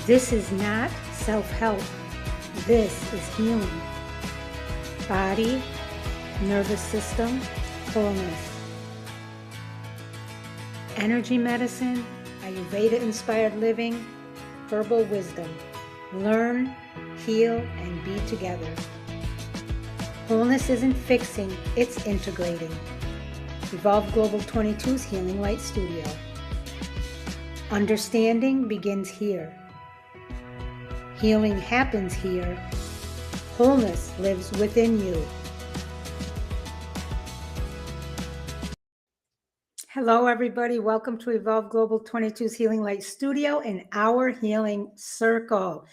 This is not self-help. This is healing. Body, nervous system, wholeness. Energy medicine, Ayurveda-inspired living, herbal wisdom. Learn, heal, and be together. Wholeness isn't fixing, it's integrating. Evolve Global 22's Healing Light Studio. Understanding begins here. Healing happens here. Wholeness lives within you. Hello, everybody. Welcome to Evolve Global 22's Healing Light Studio and our Healing Circle.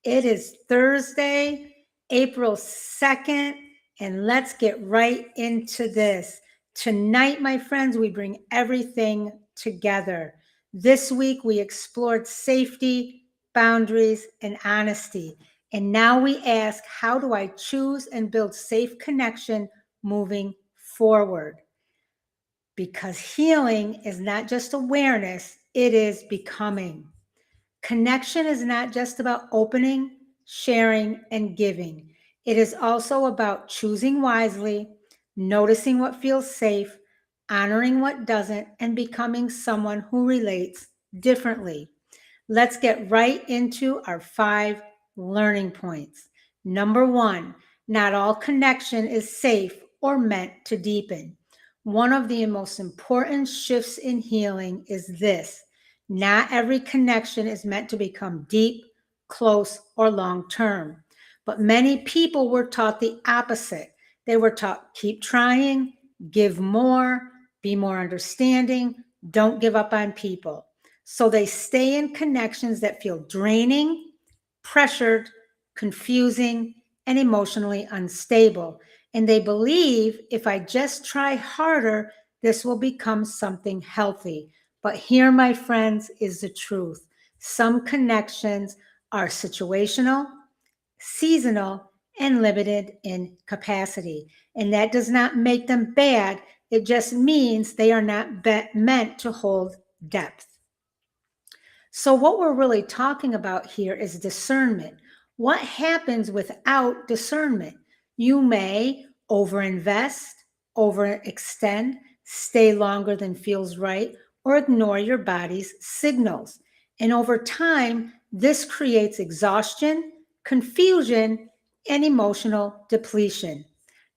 It is Thursday, April 2nd, and let's get right into this. Tonight, my friends, we bring everything together. This week, we explored safety, boundaries, and honesty. And now we ask, how do I choose and build safe connection moving forward? Because healing is not just awareness, it is becoming. Connection is not just about opening, sharing, and giving. It is also about choosing wisely, noticing what feels safe, honoring what doesn't, and becoming someone who relates differently. Let's get right into our 5 learning points. Number 1, not all connection is safe or meant to deepen. One of the most important shifts in healing is this: not every connection is meant to become deep, close, or long-term. But many people were taught the opposite. They were taught, keep trying, give more, be more understanding, don't give up on people. So they stay in connections that feel draining, pressured, confusing, and emotionally unstable. And they believe if I just try harder, this will become something healthy. But here, my friends, is the truth. Some connections are situational, seasonal, and limited in capacity. And that does not make them bad. It just means they are not meant to hold depth. So what we're really talking about here is discernment. What happens without discernment? You may overinvest, overextend, stay longer than feels right, or ignore your body's signals. And over time, this creates exhaustion, confusion, and emotional depletion.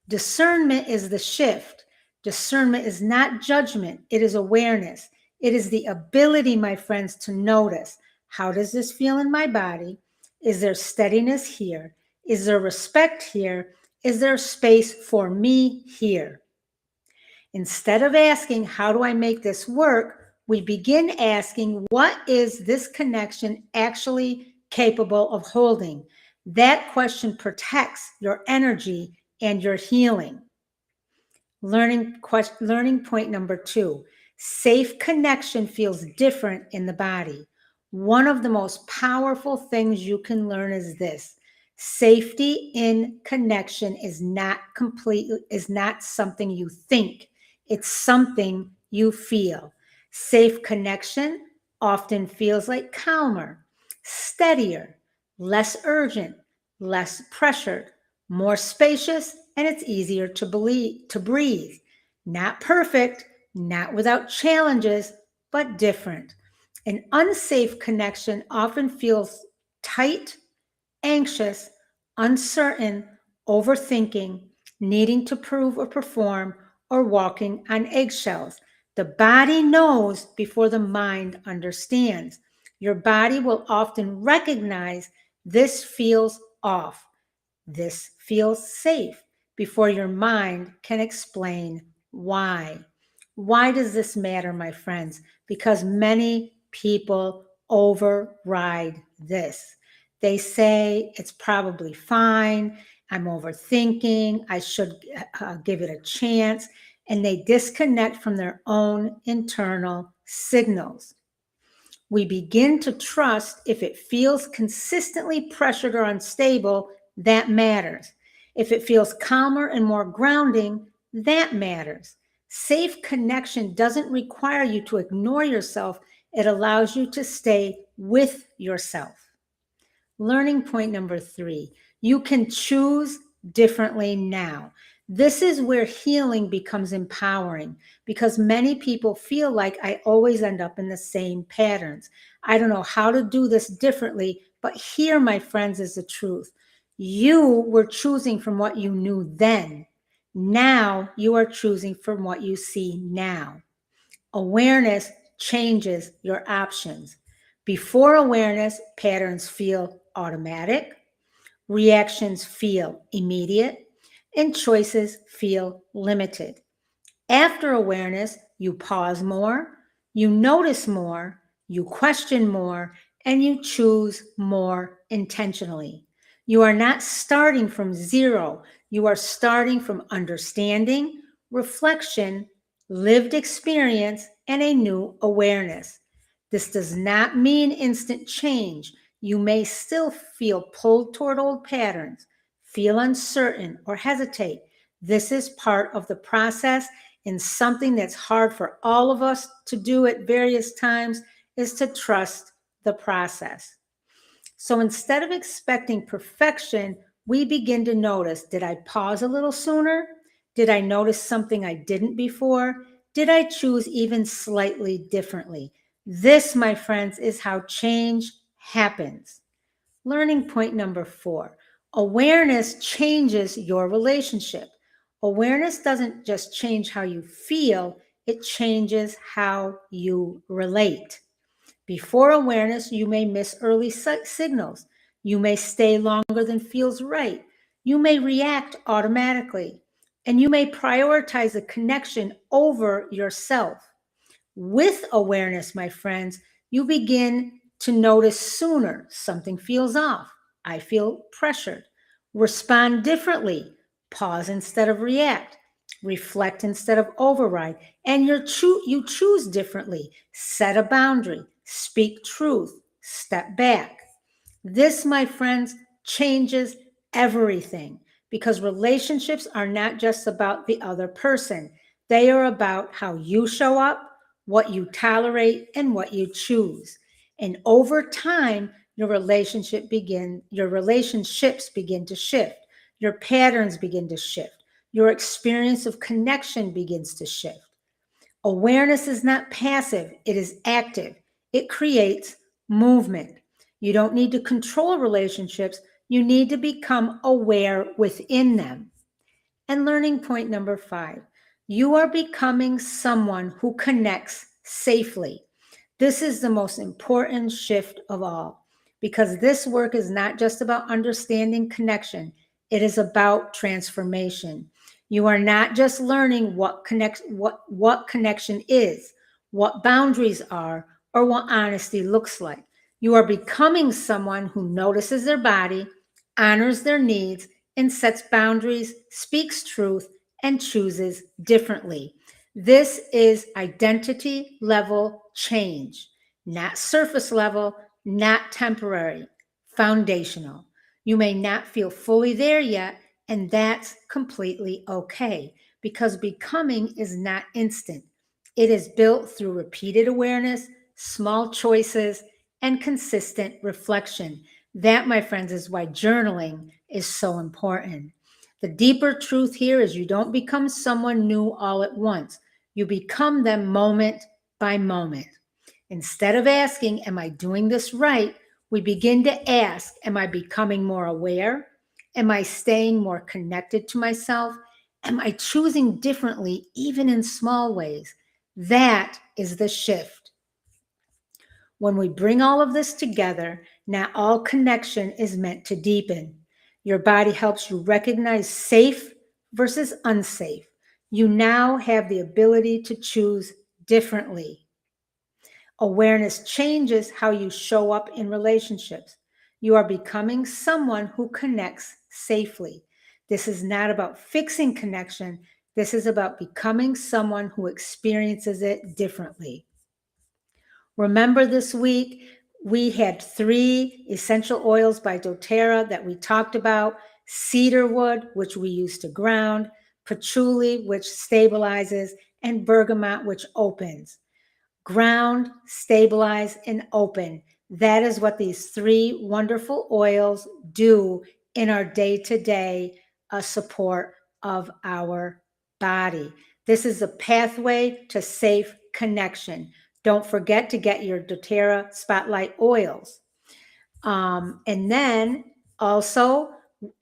Discernment is the shift. Discernment is not judgment, it is awareness. It is the ability, my friends, to notice, how does this feel in my body? Is there steadiness here? Is there respect here? Is there space for me here? Instead of asking, how do I make this work? We begin asking, what is this connection actually capable of holding? That question protects your energy and your healing. Learning point number 2, safe connection feels different in the body. One of the most powerful things you can learn is this: safety in connection is not something you think. It's something you feel. Safe connection often feels like calmer, steadier, less urgent, less pressured, more spacious, and it's easier to breathe. Not perfect, not without challenges, but different. An unsafe connection often feels tight, anxious, uncertain, overthinking, needing to prove or perform, or walking on eggshells. The body knows before the mind understands. Your body will often recognize this feels off. This feels safe before your mind can explain why. Why does this matter, my friends? Because many people override this. They say it's probably fine. I'm overthinking. I should give it a chance. And they disconnect from their own internal signals. We begin to trust if it feels consistently pressured or unstable, that matters. If it feels calmer and more grounding, that matters. Safe connection doesn't require you to ignore yourself. It allows you to stay with yourself. Learning point number 3, you can choose differently now. This is where healing becomes empowering because many people feel like I always end up in the same patterns. I don't know how to do this differently, but here, my friends, is the truth. You were choosing from what you knew then. Now you are choosing from what you see now. Awareness changes your options. Before awareness, patterns feel automatic, reactions feel immediate, and choices feel limited. After awareness, you pause more, you notice more, you question more, and you choose more intentionally. You are not starting from zero. You are starting from understanding, reflection, lived experience, and a new awareness. This does not mean instant change. You may still feel pulled toward old patterns, feel uncertain, or hesitate. This is part of the process, and something that's hard for all of us to do at various times is to trust the process. So instead of expecting perfection, we begin to notice, did I pause a little sooner? Did I notice something I didn't before? Did I choose even slightly differently? This, my friends, is how change happens. Learning point number 4, awareness changes your relationship. Awareness doesn't just change how you feel, it changes how you relate. Before awareness, you may miss early signals. You may stay longer than feels right. You may react automatically. And you may prioritize a connection over yourself. With awareness, my friends, you begin to notice sooner something feels off. I feel pressured. Respond differently. Pause instead of react. Reflect instead of override. And you choose differently. Set a boundary. Speak truth. Step back. This, my friends, changes everything because relationships are not just about the other person. They are about how you show up, what you tolerate, and what you choose. And over time, your relationships begin to shift. Your patterns begin to shift. Your experience of connection begins to shift. Awareness is not passive, it is active. It creates movement. You don't need to control relationships, you need to become aware within them. And learning point number 5, you are becoming someone who connects safely. This is the most important shift of all because this work is not just about understanding connection, it is about transformation. You are not just learning what connection is, what boundaries are, or what honesty looks like. You are becoming someone who notices their body, honors their needs, and sets boundaries, speaks truth, and chooses differently. This is identity level change, not surface level, not temporary, foundational. You may not feel fully there yet, and that's completely okay because becoming is not instant. It is built through repeated awareness, small choices, and consistent reflection. That, my friends, is why journaling is so important. The deeper truth here is you don't become someone new all at once. You become them moment by moment. Instead of asking, am I doing this right? We begin to ask, am I becoming more aware? Am I staying more connected to myself? Am I choosing differently, even in small ways? That is the shift. When we bring all of this together, now all connection is meant to deepen. Your body helps you recognize safe versus unsafe. You now have the ability to choose differently. Awareness changes how you show up in relationships. You are becoming someone who connects safely. This is not about fixing connection. This is about becoming someone who experiences it differently. Remember this week, we had 3 essential oils by doTERRA that we talked about: cedarwood, which we use to ground, patchouli, which stabilizes, and bergamot, which opens. Ground, stabilize, and open. That is what these 3 wonderful oils do in our day-to-day support of our body. This is a pathway to safe connection. Don't forget to get your doTERRA Spotlight oils. And then also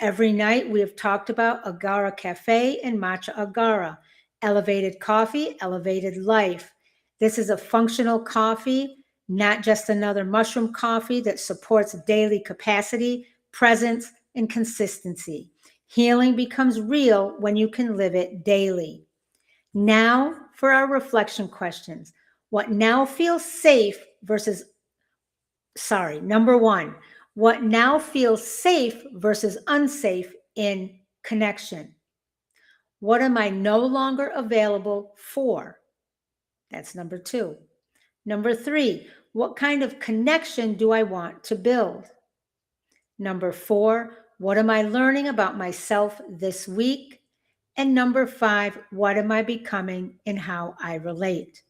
every night we have talked about Agara Cafe and Matcha Agara. Elevated coffee, elevated life. This is a functional coffee, not just another mushroom coffee that supports daily capacity, presence, and consistency. Healing becomes real when you can live it daily. Now for our reflection questions. What now feels safe versus, number 1, what now feels safe versus unsafe in connection? What am I no longer available for? That's number 2. Number 3, what kind of connection do I want to build? Number 4, what am I learning about myself this week? And number 5, what am I becoming in how I relate?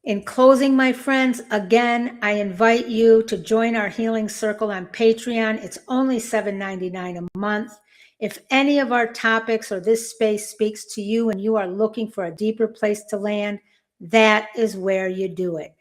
In closing, my friends, again, I invite you to join our Healing Circle on Patreon. It's only $7.99 a month. If any of our topics or this space speaks to you and you are looking for a deeper place to land, that is where you do it.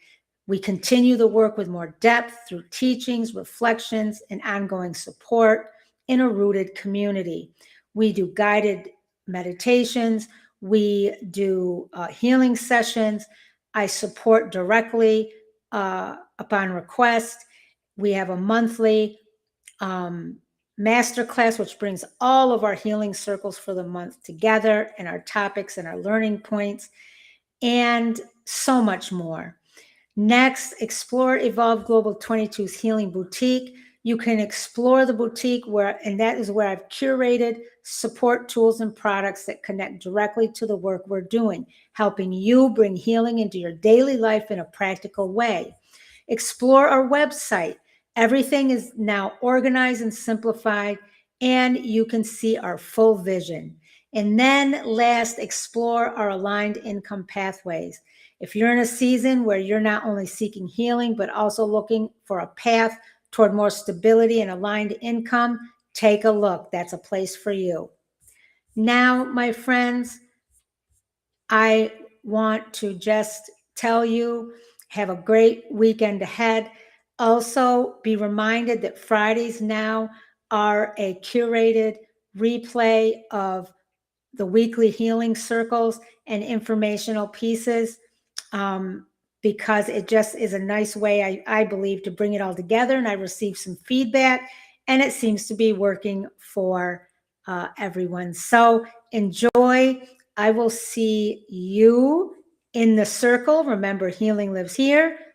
We continue the work with more depth through teachings, reflections, and ongoing support in a rooted community. We do guided meditations. We do healing sessions. I support directly upon request. We have a monthly masterclass, which brings all of our healing circles for the month together and our topics and our learning points and so much more. Next, explore Evolve Global 22's Healing Boutique. You can explore the boutique and that is where I've curated support tools and products that connect directly to the work we're doing, helping you bring healing into your daily life in a practical way. Explore our website. Everything is now organized and simplified, and you can see our full vision. And then last, explore our aligned income pathways. If you're in a season where you're not only seeking healing, but also looking for a path toward more stability and aligned income, take a look. That's a place for you. Now, my friends, I want to just tell you, have a great weekend ahead. Also, be reminded that Fridays now are a curated replay of the weekly healing circles and informational pieces, because it just is a nice way, I believe, to bring it all together. And I received some feedback, and it seems to be working for everyone. So enjoy. I will see you in the circle. Remember, healing lives here.